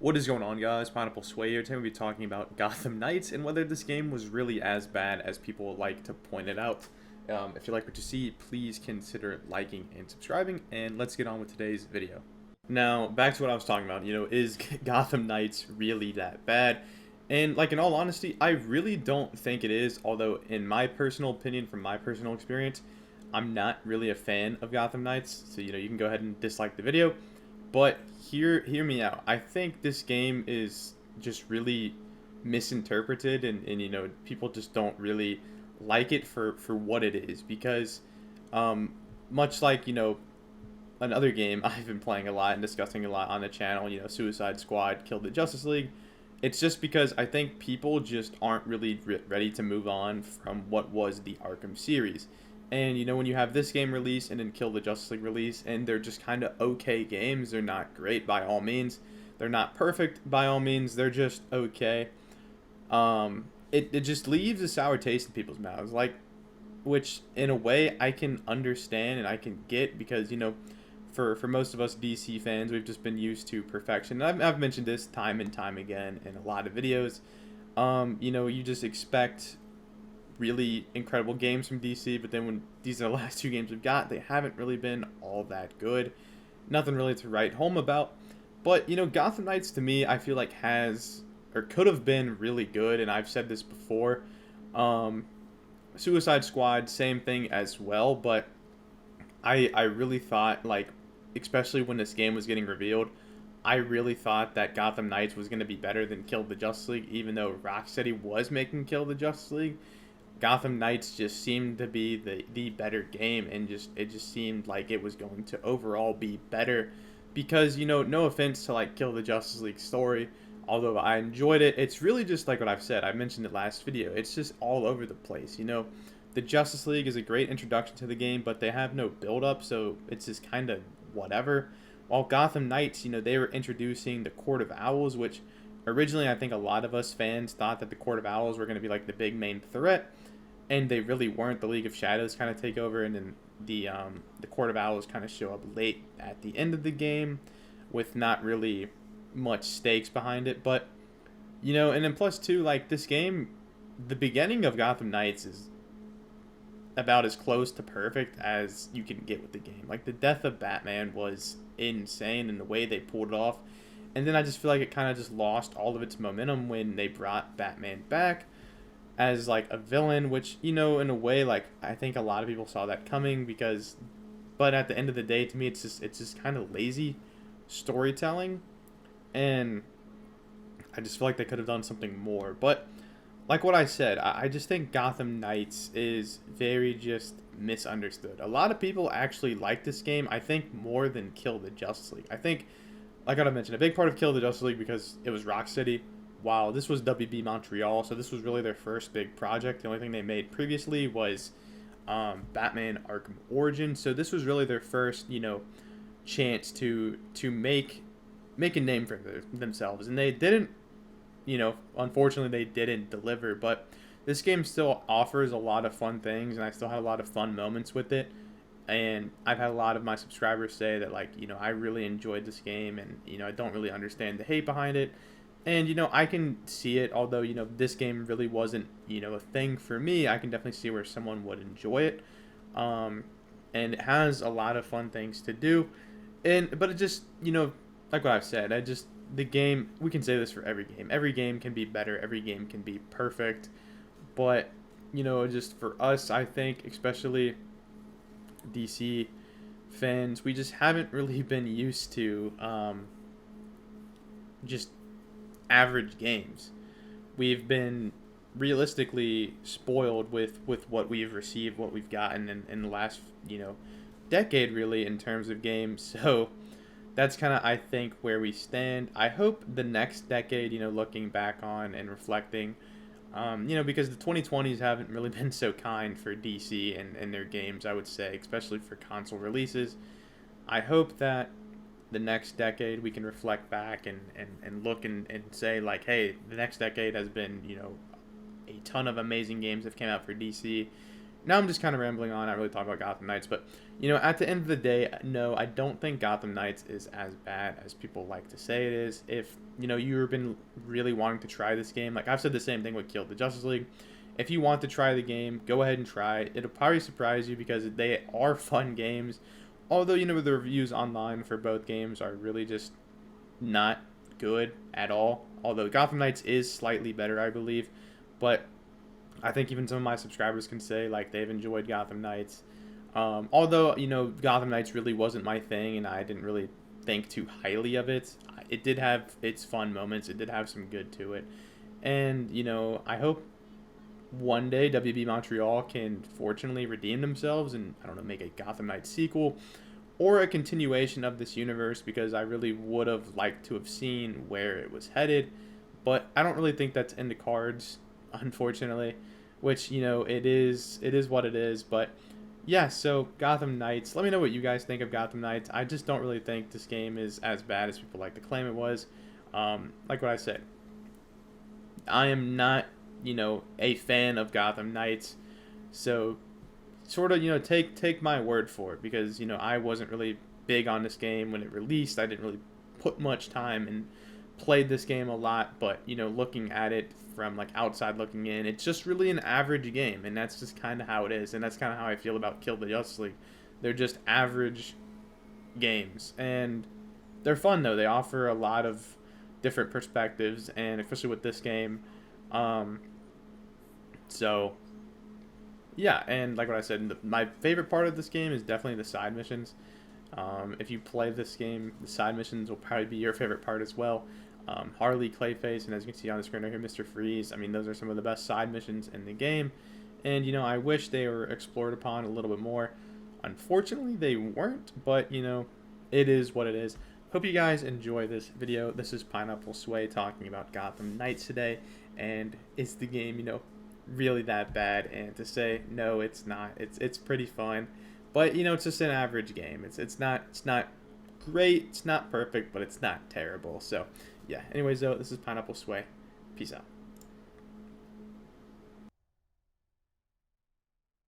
What is going on, guys? Pineapple Sway here. Today we'll be talking about Gotham Knights and whether this game was really as bad as people like to point it out. If you like what you see, please consider liking and subscribing, and let's get on with today's video. Now, back to what I was talking about, is Gotham Knights really that bad? And, in all honesty, I really don't think it is, although, in my personal opinion, from my personal experience, I'm not really a fan of Gotham Knights, so, you can go ahead and dislike the video. But hear me out. I think this game is just really misinterpreted, and people just don't really like it for what it is because, much like another game I've been playing a lot and discussing a lot on the channel, Suicide Squad killed the Justice League. It's just because I think people just aren't really ready to move on from what was the Arkham series. And when you have this game release and then Kill the Justice League release, and they're just kind of okay games. They're not great by all means. They're not perfect by all means. They're just okay. It just leaves a sour taste in people's mouths. Which in a way I can understand and I can get because for most of us DC fans, we've just been used to perfection. And I've mentioned this time and time again in a lot of videos. You just expect really incredible games from DC, but then when these are the last two games we've got, they haven't really been all that good. Nothing really to write home about. But, Gotham Knights to me, I feel like has, or could have been really good, and I've said this before. Suicide Squad, same thing as well, but I really thought, especially when this game was getting revealed, I really thought that Gotham Knights was going to be better than Kill the Justice League, even though Rocksteady was making Kill the Justice League. Gotham Knights just seemed to be the better game, and it just seemed like it was going to overall be better because, no offense to Kill the Justice League story, although I enjoyed it, it's really just like what I've said. I mentioned it last video. It's just all over the place, The Justice League is a great introduction to the game, but they have no build-up, so it's just kind of whatever. While Gotham Knights, they were introducing the Court of Owls, which originally I think a lot of us fans thought that the Court of Owls were going to be the big main threat. And they really weren't. The League of Shadows kind of take over, and then the Court of Owls kind of show up late at the end of the game with not really much stakes behind it. But, and then plus two, this game, the beginning of Gotham Knights is about as close to perfect as you can get with the game. The death of Batman was insane in the way they pulled it off. And then I just feel like it kind of just lost all of its momentum when they brought Batman back as a villain, which in a way I think a lot of people saw that coming but at the end of the day, to me it's just kind of lazy storytelling, and I just feel like they could have done something more. But what I said, I just think Gotham Knights is very just misunderstood. A lot of people actually like this game, I think, more than Kill the Justice League. I think, like I mentioned, a big part of Kill the Justice League because it was Rocksteady. Wow, this was WB Montreal, so this was really their first big project. The only thing they made previously was Batman Arkham Origins, so this was really their first, chance to make a name for themselves, and they didn't, unfortunately they didn't deliver. But this game still offers a lot of fun things, and I still had a lot of fun moments with it. And I've had a lot of my subscribers say that I really enjoyed this game, and I don't really understand the hate behind it. And, I can see it, although, this game really wasn't, a thing for me. I can definitely see where someone would enjoy it. And it has a lot of fun things to do. But it just, like what I've said, the game, we can say this for every game. Every game can be better. Every game can be perfect. But, just for us, I think, especially DC fans, we just haven't really been used to just average games. We've been realistically spoiled with what we've received, what we've gotten in the last decade, really, in terms of games. So that's kind of, I think, where we stand. I hope the next decade, looking back on and reflecting, because the 2020s haven't really been so kind for DC and their games, I would say, especially for console releases. I hope that the next decade we can reflect back and look and say hey, the next decade has been a ton of amazing games that came out for DC, now I'm just kind of rambling on. I really talk about Gotham Knights, but at the end of the day, no, I don't think Gotham Knights is as bad as people like to say it is. If you've been really wanting to try this game, like I've said the same thing with Kill the Justice League. If you want to try the game, go ahead and try it. It'll probably surprise you because they are fun games. Although the reviews online for both games are really just not good at all. Although Gotham Knights is slightly better, I believe, but I think even some of my subscribers can say like they've enjoyed Gotham Knights. Although Gotham Knights really wasn't my thing, and I didn't really think too highly of it. It did have its fun moments. It did have some good to it, and I hope one day WB Montreal can fortunately redeem themselves and I don't know make a Gotham Knights sequel or a continuation of this universe because I really would have liked to have seen where it was headed, but I don't really think that's in the cards, unfortunately. Which it is what it is. But yeah, so Gotham Knights. Let me know what you guys think of Gotham Knights. I just don't really think this game is as bad as people like to claim it was. Like what I said, I am not a fan of Gotham Knights, so sort of take my word for it because I wasn't really big on this game when it released. I didn't really put much time and played this game a lot, but looking at it from like outside looking in, it's just really an average game, and that's just kind of how it is, and that's kind of how I feel about Kill the Justice League. They're just average games, and they're fun though. They offer a lot of different perspectives, and especially with this game. Um, so yeah, and like what I said, my favorite part of this game is definitely the side missions. If you play this game, the side missions will probably be your favorite part as well. Harley, Clayface, and as you can see on the screen right here, Mr. Freeze. I mean, those are some of the best side missions in the game. And, I wish they were explored upon a little bit more. Unfortunately, they weren't, but, it is what it is. Hope you guys enjoy this video. This is Pineapple Sway talking about Gotham Knights today. And is the game, really that bad? And to say, no, it's not. It's pretty fun. But, it's just an average game. It's not great. It's not perfect, but it's not terrible. So, yeah. Anyways, though, this is Pineapple Sway. Peace out.